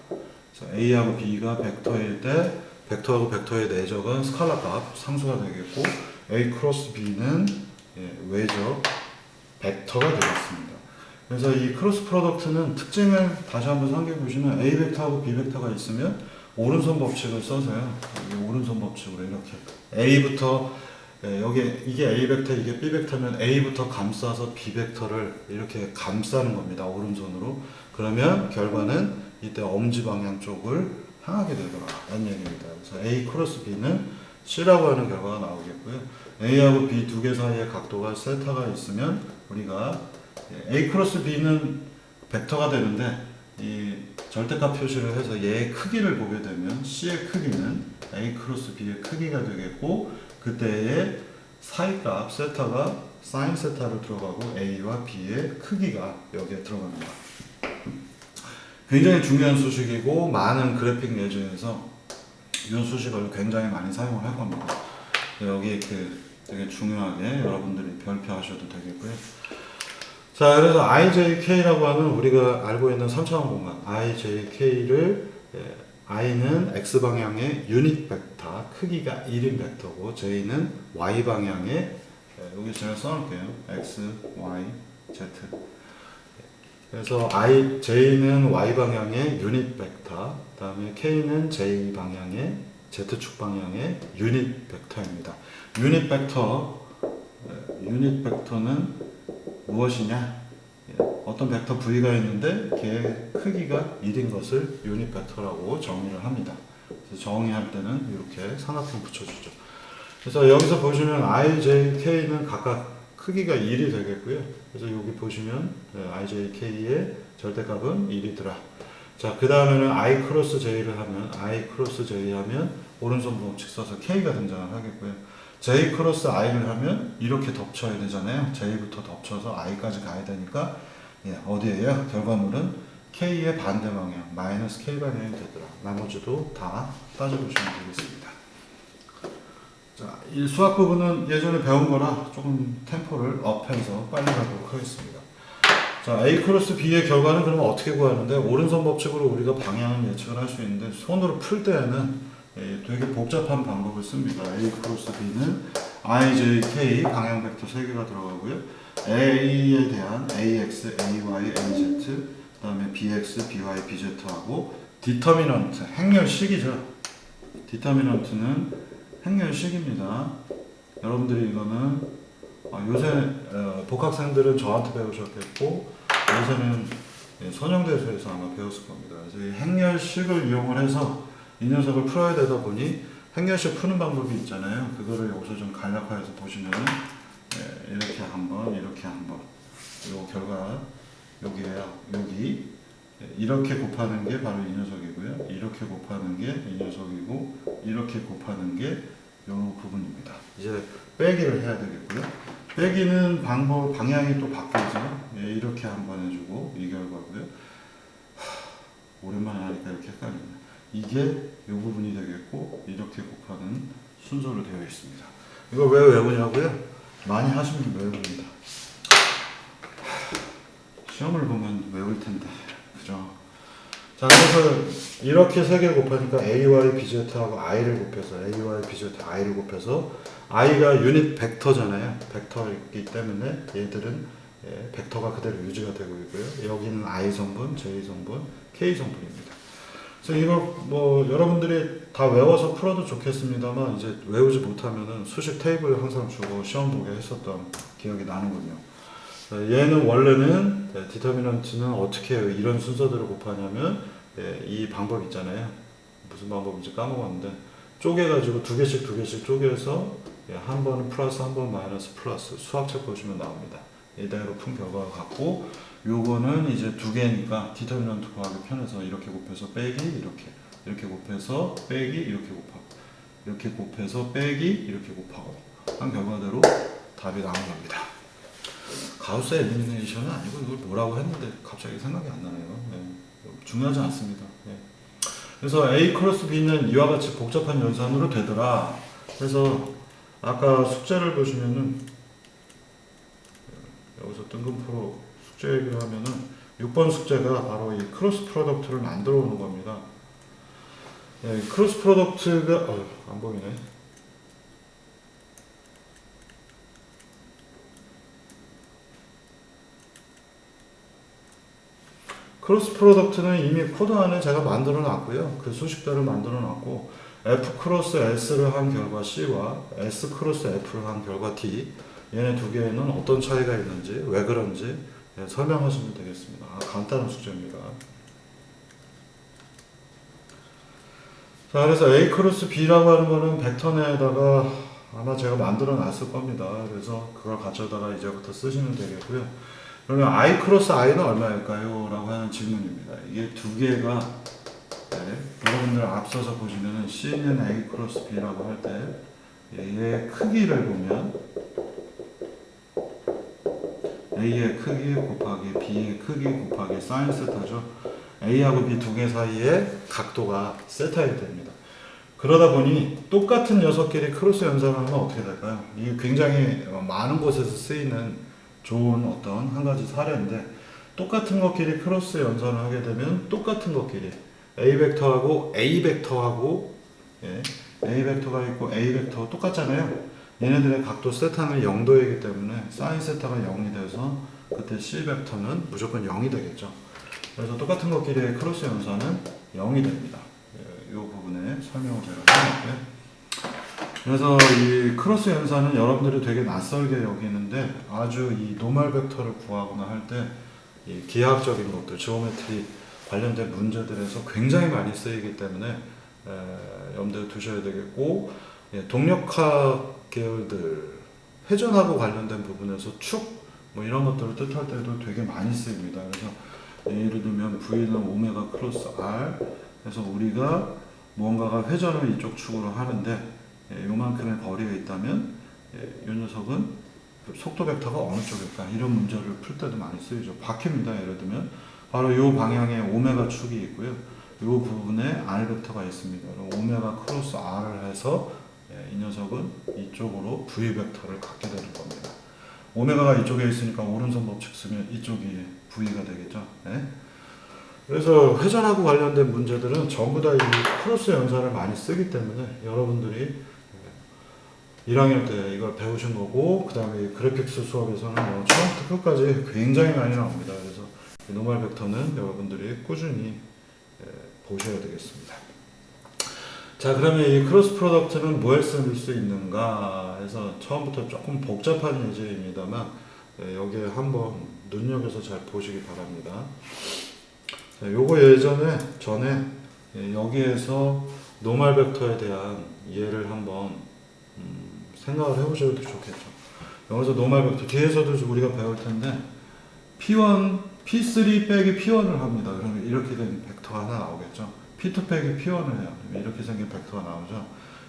Speaker 1: 자, A하고 B가 벡터일 때 벡터하고 벡터의 내적은 스칼라 값 상수가 되겠고 A 크로스 B는 외적 벡터가 되겠습니다. 그래서 이 크로스 프로덕트는 특징을 다시 한번 상기해 보시면 A 벡터하고 B 벡터가 있으면 오른손 법칙을 써서요. 오른손 법칙으로 이렇게 A부터 여기 이게 A 벡터 이게 B 벡터면 A부터 감싸서 B 벡터를 이렇게 감싸는 겁니다. 오른손으로. 그러면 결과는 이때 엄지 방향 쪽을 향하게 되더라 라는 얘기입니다. 그래서 A 크로스 B는 C라고 하는 결과가 나오겠고요. A하고 B 두 개 사이의 각도가 세타가 있으면 우리가 A 크로스 B는 벡터가 되는데 이 절대값 표시를 해서 얘의 크기를 보게 되면 C의 크기는 A 크로스 B의 크기가 되겠고 그때의 사이값 세타가 사인 세타로 들어가고 A와 B의 크기가 여기에 들어갑니다. 굉장히 중요한 수식이고 많은 그래픽 예제에서 이 수식을 굉장히 많이 사용을 할 겁니다. 여기 되게 중요하게 여러분들이 별표하셔도 되겠고요. 자, 그래서 IJK라고 하는 우리가 알고 있는 3차원 공간 IJK를 I는 X방향의 유닛 벡터 크기가 1인 벡터고 J는 Y방향의 여기 제가 써놓을게요. X, Y, Z 그래서 J는 Y방향의 유닛 벡터 그 다음에 K는 J방향의 Z축 방향의 유닛 벡터입니다. 유닛 벡터는 무엇이냐? 어떤 벡터 V가 있는데 걔의 크기가 1인 것을 유닛 벡터라고 정의를 합니다. 그래서 정의할 때는 이렇게 삼각형 붙여주죠. 그래서 여기서 보시면 I, J, K는 각각 크기가 1이 되겠고요. 그래서 여기 보시면 I, J, K의 절대값은 1이더라. 자, 그 다음에는 I 크로스 J를 하면 I 크로스 J 하면 오른손 법칙 써서 K가 등장을 하겠고요. J 크로스 I를 하면 이렇게 덮쳐야 되잖아요. J부터 덮쳐서 I까지 가야 되니까 어디에요? 결과물은 K의 반대 방향 마이너스 K 방향이 되더라. 나머지도 다 따져보시면 되겠습니다. 자, 이 수학 부분은 예전에 배운 거라 조금 템포를 업해서 빨리 가도록 하겠습니다. 자, A 크로스 B의 결과는 그러면 어떻게 구하는데 오른손 법칙으로 우리가 방향을 예측을 할 수 있는데 손으로 풀 때에는 되게 복잡한 방법을 씁니다. A 크로스 B는 I, J, K 방향 벡터 3개가 들어가고요. A에 대한 AX, AY, AZ 그 다음에 BX, BY, BZ하고 디터미넌트, 행렬식이죠. 디터미넌트는 행렬식입니다. 여러분들이 이거는 요새 복학생들은 저한테 배우셨겠고 요새는 선영대에서 아마 배웠을 겁니다. 그래서 이 행렬식을 이용을 해서 이 녀석을 풀어야 되다 보니 행렬식 푸는 방법이 있잖아요. 그거를 여기서 좀 간략화해서 보시면은 이렇게 한번 이렇게 한번 요 결과 여기에요. 여기 이렇게 곱하는 게 바로 이 녀석이고요. 이렇게 곱하는 게 이 녀석이고 이렇게 곱하는 게 요 부분입니다. 이제 빼기를 해야 되겠고요. 빼기는 방향이 또 바뀌죠. 이렇게 한번 해주고 이 결과고요. 오랜만에 하니까 이렇게 헷갈리네. 이게 이 부분이 되겠고 이렇게 곱하는 순서로 되어 있습니다. 이걸 왜 외우냐고요? 많이 하시면 외웁니다. 시험을 보면 외울 텐데, 그죠? 자, 그래서 이렇게 3개 곱하니까 AY, BZ하고 I를 곱해서 AY, BZ, I를 곱해서 I가 유닛 벡터잖아요. 벡터이기 때문에 얘들은 예, 벡터가 그대로 유지가 되고 있고요. 여기는 I 성분, J 성분, K 성분입니다. 그래서 이걸 뭐 여러분들이 다 외워서 풀어도 좋겠습니다만 이제 외우지 못하면은 수식 테이블 항상 주고 시험 보게 했었던 기억이 나는군요. 얘는 원래는 디터미넌트는 어떻게 해요? 이런 순서대로 곱하냐면 이 방법 있잖아요. 무슨 방법인지 까먹었는데 쪼개가지고 두 개씩 쪼개서 한 번은 플러스 한 번 마이너스 플러스 수학책 보시면 나옵니다. 이대로 푼 결과가 같고 요거는 이제 두 개니까 디터미넌트 구하기 편해서 이렇게 곱해서 빼기 이렇게 곱해서 빼기 이렇게 곱하고 이렇게 곱해서 빼기 이렇게 곱하고 한 결과대로 답이 나온 겁니다. 가우스 엘리미네이션은 아니고 이걸 뭐라고 했는데 갑자기 생각이 안 나네요. 네. 중요하지 않습니다. 네. 그래서 A 크로스 B는 이와 같이 복잡한 연산으로 되더라. 그래서 아까 숙제를 보시면은 여기서 뜬금포로 숙제 얘기를 하면은 6번 숙제가 바로 이 크로스 프로덕트를 만들어 오는 겁니다. 네, 크로스 프로덕트가 안 보이네. 크로스 프로덕트는 이미 코드 안에 제가 만들어 놨고요. 그 수식대로 만들어 놨고 F 크로스 S를 한 결과 C와 S 크로스 F를 한 결과 D 얘네 두 개에는 어떤 차이가 있는지 왜 그런지 설명하시면 되겠습니다. 간단한 숙제입니다. 자, 그래서 A 크로스 B라고 하는 거는 벡터 내에다가 아마 제가 만들어 놨을 겁니다. 그래서 그걸 가져다가 이제부터 쓰시면 되겠고요. 그러면 I 크로스 I는 얼마일까요? 라고 하는 질문입니다. 이게 두 개가 여러분들 앞서서 보시면은 C는 A 크로스 B라고 할 때 얘의 크기를 보면 A의 크기 곱하기 B의 크기 곱하기 사인 세타죠. A하고 B 두 개 사이에 각도가 세타일 됩니다. 그러다 보니 똑같은 녀석끼리 크로스 연산을 하면 어떻게 될까요? 이게 굉장히 많은 곳에서 쓰이는 좋은 어떤 한 가지 사례인데 똑같은 것끼리 크로스 연산을 하게 되면 똑같은 것끼리 A 벡터하고 A 벡터하고 A 벡터가 있고 A 벡터 똑같잖아요. 얘네들의 각도 세타는 0도이기 때문에 사인 세타가 0이 돼서 그때 C 벡터는 무조건 0이 되겠죠. 그래서 똑같은 것끼리의 크로스 연산은 0이 됩니다. 이 부분에 설명을 제가 해놨고요. 그래서 이 크로스 연산은 여러분들이 되게 낯설게 여기는데 아주 이 노멀 벡터를 구하거나 할 때 이 기하학적인 것들, 지오메트리 관련된 문제들에서 굉장히 많이 쓰이기 때문에 염두에 두셔야 되겠고 동력학 계열들 회전하고 관련된 부분에서 축 뭐 이런 것들을 뜻할 때도 되게 많이 쓰입니다. 그래서 예를 들면 V는 오메가 크로스 R 그래서 우리가 무언가가 회전을 이쪽 축으로 하는데 요만큼의 거리가 있다면 이 녀석은 속도 벡터가 어느 쪽일까 이런 문제를 풀 때도 많이 쓰이죠. 바뀝니다. 예를 들면 바로 이 방향에 오메가 축이 있고요. 이 부분에 R 벡터가 있습니다. 오메가 크로스 R을 해서 이 녀석은 이쪽으로 V 벡터를 갖게 되는 겁니다. 오메가가 이쪽에 있으니까 오른손 법칙 쓰면 이쪽이 V가 되겠죠. 네? 그래서 회전하고 관련된 문제들은 전부 다 이 크로스 연산을 많이 쓰기 때문에 여러분들이 1학년 때 이걸 배우신 거고 그 다음에 그래픽스 수업에서는 뭐 처음부터 끝까지 굉장히 많이 나옵니다. 그래서 노멀 벡터는 여러분들이 꾸준히 보셔야 되겠습니다. 자, 그러면 이 크로스 프로덕트는 뭐에 쓸 수 있는가 해서 처음부터 조금 복잡한 예제입니다만 여기에 한번 눈여겨서 잘 보시기 바랍니다. 자, 요거 전에 여기에서 노멀 벡터에 대한 이해를 한번 생각을 해보셔도 좋겠죠. 여기서 노멀 벡터 뒤에서도 우리가 배울 텐데 P1, P3 빼기 P1을 합니다. 그러면 이렇게 된 벡터가 하나 나오겠죠. P2 빼기 P1을 해요. 이렇게 생긴 벡터가 나오죠.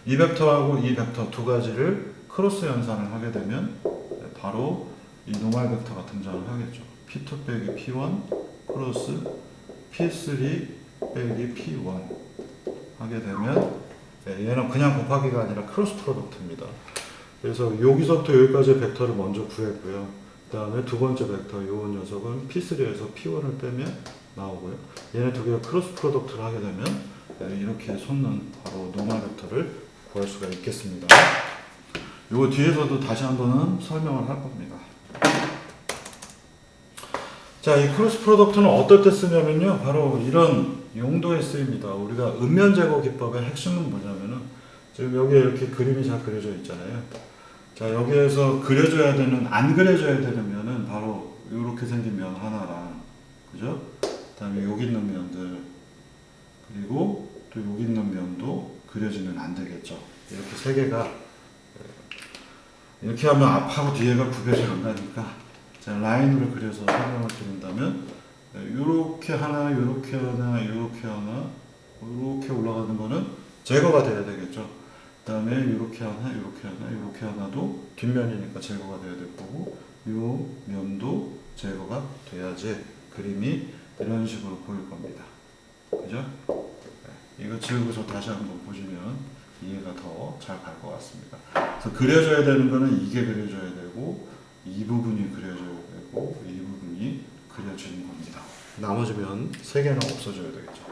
Speaker 1: 이 벡터하고 이 벡터 두 가지를 크로스 연산을 하게 되면 바로 이 노멀 벡터가 등장을 하겠죠. P2 빼기 P1 크로스 P3 빼기 P1 하게 되면 얘는 그냥 곱하기가 아니라 크로스 프로덕트입니다. 그래서 여기서부터 여기까지의 벡터를 먼저 구했고요. 그 다음에 두 번째 벡터 이 녀석은 P3에서 P1을 빼면 나오고요. 얘네 두 개가 크로스 프로덕트를 하게 되면 이렇게 솟는 바로 노멀 벡터를 구할 수가 있겠습니다. 요거 뒤에서도 다시 한번은 설명을 할 겁니다. 자, 이 크로스 프로덕트는 어떨 때 쓰냐면요. 바로 이런 용도에 쓰입니다. 우리가 음면 제거 기법의 핵심은 뭐냐면은 지금 여기에 이렇게 그림이 잘 그려져 있잖아요. 자, 여기에서 그려져야 되는, 안 그려져야 되는 면은 바로 이렇게 생긴 면 하나랑, 그죠? 그 다음에 여기 있는 면들, 그리고 또 여기 있는 면도 그려지면 안 되겠죠. 이렇게 세 개가, 이렇게 하면 앞하고 뒤에가 구별이 안 가니까, 자, 라인으로 그려서 설명을 드린다면, 요렇게 하나, 요렇게 하나, 요렇게 하나, 요렇게 올라가는 거는 제거가 돼야 되겠죠. 그 다음에 요렇게 하나, 요렇게 하나, 요렇게 하나도 뒷면이니까 제거가 돼야 될 거고, 요 면도 제거가 돼야지 그림이 이런 식으로 보일 겁니다. 그죠? 네, 이거 지우고서 다시 한번 보시면 이해가 더 잘 갈 것 같습니다. 그래서 그려져야 되는 거는 이게 그려져야 되고, 이 부분이 그려져야 되고, 이 부분이 그려지는 겁니다. 나머지 면 3개는 없어져야 되겠죠.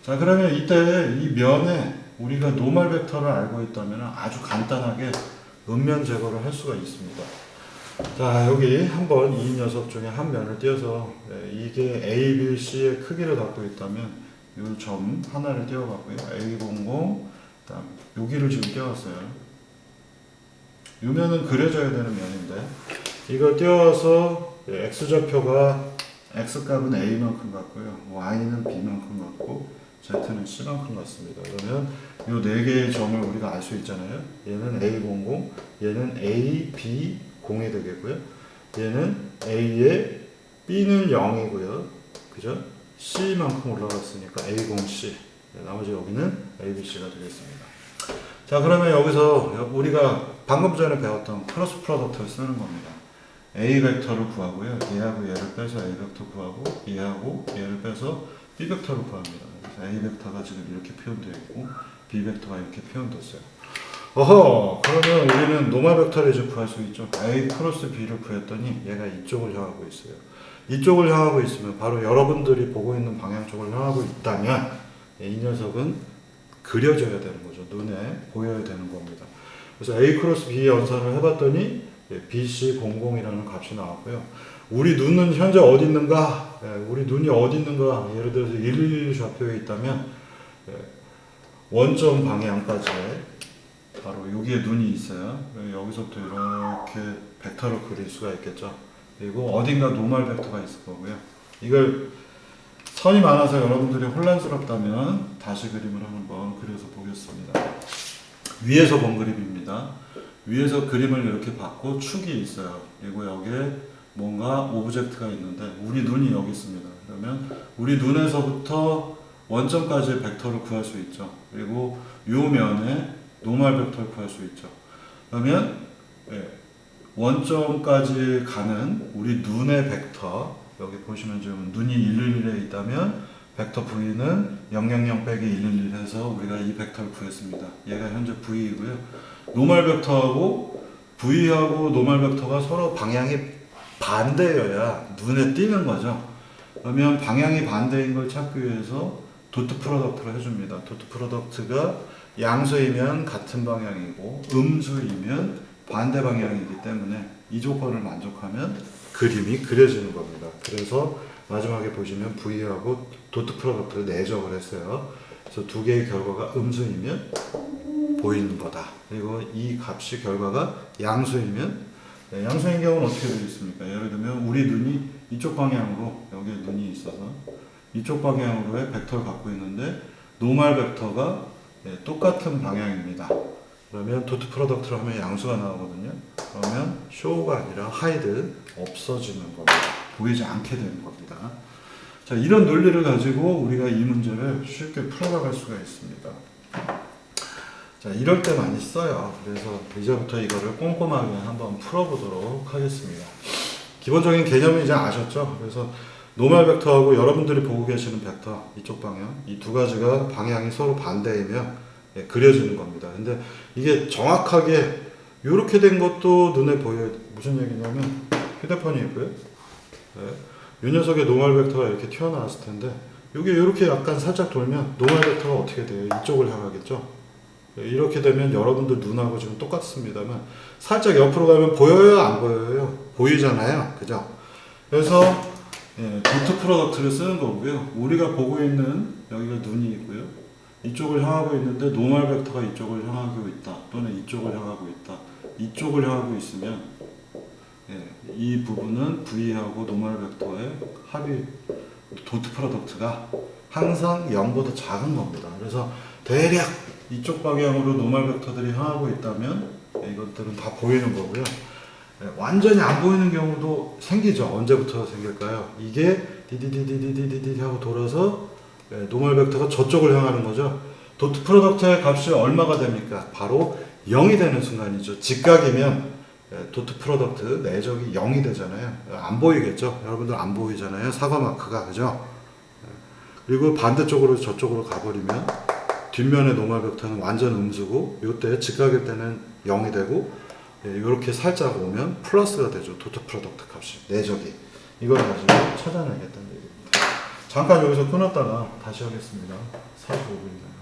Speaker 1: 자, 그러면 이때 이 면에 우리가 노멀 벡터를 알고 있다면 아주 간단하게 음면 제거를 할 수가 있습니다. 자, 여기 한번 이 녀석 중에 한 면을 띄어서 이게 A, B, C의 크기를 갖고 있다면 이 점 하나를 띄워봤고요. A00, 그다음 여기를 지금 띄웠어요. 이 면은 그려져야 되는 면인데 이걸 띄워서 X좌표가 X값은 A만큼 같고요. Y는 B만큼 같고 Z는 C만큼 같습니다. 그러면 이 4개의 점을 우리가 알 수 있잖아요. 얘는 A00, 얘는 A, B, 0이 되겠고요. 얘는 A에 B는 0이고요. 그죠? C만큼 올라갔으니까 A0C. 나머지 여기는 ABC가 되겠습니다. 자, 그러면 여기서 우리가 방금 전에 배웠던 크로스 프로덕트를 쓰는 겁니다. A 벡터를 구하고요. 얘하고 얘를 빼서 A 벡터 구하고 얘하고 얘를 빼서 B 벡터를 구합니다. 그래서 A 벡터가 지금 이렇게 표현되어 있고 B 벡터가 이렇게 표현됐어요. 어허, 그러면 우리는 노멀 벡터를 이제 구할 수 있죠. A 크로스 B를 구했더니 얘가 이쪽을 향하고 있어요. 이쪽을 향하고 있으면 바로 여러분들이 보고 있는 방향 쪽을 향하고 있다면 이 녀석은 그려져야 되는 거죠. 눈에 보여야 되는 겁니다. 그래서 A 크로스 B 연산을 해봤더니 BC00이라는 값이 나왔고요. 우리 눈은 현재 어디 있는가? 우리 눈이 어디 있는가? 예를 들어서 111 좌표에 있다면 원점 방향까지 바로 여기에 눈이 있어요. 여기서부터 이렇게 벡터를 그릴 수가 있겠죠. 그리고 어딘가 노멀 벡터가 있을 거고요. 이걸 선이 많아서 여러분들이 혼란스럽다면 다시 그림을 한번 그려서 보겠습니다. 위에서 본 그림입니다. 위에서 그림을 이렇게 봤고 축이 있어요. 그리고 여기에 뭔가 오브젝트가 있는데 우리 눈이 여기 있습니다. 그러면 우리 눈에서부터 원점까지의 벡터를 구할 수 있죠. 그리고 이 면에 노멀 벡터를 구할 수 있죠. 그러면 원점까지 가는 우리 눈의 벡터, 여기 보시면 지금 눈이 111에 있다면 벡터 V는 000 빼기 111 해서 우리가 이 벡터를 구했습니다. 얘가 현재 V이고요. 노멀 벡터하고 V하고 노멀 벡터가 서로 방향이 반대여야 눈에 띄는 거죠. 그러면 방향이 반대인 걸 찾기 위해서 도트 프로덕트를 해줍니다. 도트 프로덕트가 양수이면 같은 방향이고 음수이면 반대 방향이기 때문에 이 조건을 만족하면 그림이 그려지는 겁니다. 그래서 마지막에 보시면 V하고 도트 프로덕트를 내적을 했어요. 그래서 두 개의 결과가 음수이면 보이는 거다. 그리고 이 값이 결과가 양수이면 양수인 경우는 어떻게 되겠습니까? 예를 들면 우리 눈이 이쪽 방향으로 여기에 눈이 있어서 이쪽 방향으로의 벡터를 갖고 있는데 노멀 벡터가 똑같은 방향입니다. 그러면 도트 프로덕트를 하면 양수가 나오거든요. 그러면 show가 아니라 hide, 없어지는 겁니다. 보이지 않게 되는 겁니다. 자, 이런 논리를 가지고 우리가 이 문제를 쉽게 풀어나갈 수가 있습니다. 자, 이럴 때 많이 써요. 그래서 이제부터 이거를 꼼꼼하게 한번 풀어보도록 하겠습니다. 기본적인 개념은 이제 아셨죠? 그래서 노멀 벡터하고 여러분들이 보고 계시는 벡터, 이쪽 방향, 이 두 가지가 방향이 서로 반대이면 그려지는 겁니다. 근데 이게 정확하게 이렇게 된 것도 눈에 보여요. 무슨 얘기냐면 휴대폰이 있고요. 이 녀석의 노멀 벡터가 이렇게 튀어나왔을 텐데 이게 이렇게 약간 살짝 돌면 노멀 벡터가 어떻게 돼요? 이쪽을 향하겠죠? 이렇게 되면 여러분들 눈하고 지금 똑같습니다만 살짝 옆으로 가면 보여요? 안 보여요? 보이잖아요. 그죠? 그래서 예, 도트 프로덕트를 쓰는 거고요. 우리가 보고 있는 여기가 눈이 있고요. 이쪽을 향하고 있는데 노멀 벡터가 이쪽을 향하고 있다. 또는 이쪽을 향하고 있다. 이쪽을 향하고 있으면 예, 이 부분은 V하고 노멀 벡터의 합이 도트 프로덕트가 항상 0보다 작은 겁니다. 그래서 대략 이쪽 방향으로 노멀 벡터들이 향하고 있다면 예, 이것들은 다 보이는 거고요. 예, 완전히 안 보이는 경우도 생기죠. 언제부터 생길까요? 이게 디디디디디디디 하고 돌아서 예, 노멀 벡터가 저쪽을 향하는 거죠. 도트 프로덕트의 값이 얼마가 됩니까? 바로 0이 되는 순간이죠. 직각이면 예, 도트 프로덕트 내적이 0이 되잖아요. 안 보이겠죠? 여러분들 안 보이잖아요. 사과 마크가. 그죠? 예, 그리고 반대쪽으로 저쪽으로 가버리면 뒷면의 노멀 벡터는 완전 음수고 이때 직각일 때는 0이 되고 이렇게 살짝 오면 플러스가 되죠. 도트 프로덕트 값이 내적이. 이걸 가지고 찾아내겠다는 얘기입니다. 잠깐 여기서 끊었다가 다시 하겠습니다. 45분이네요.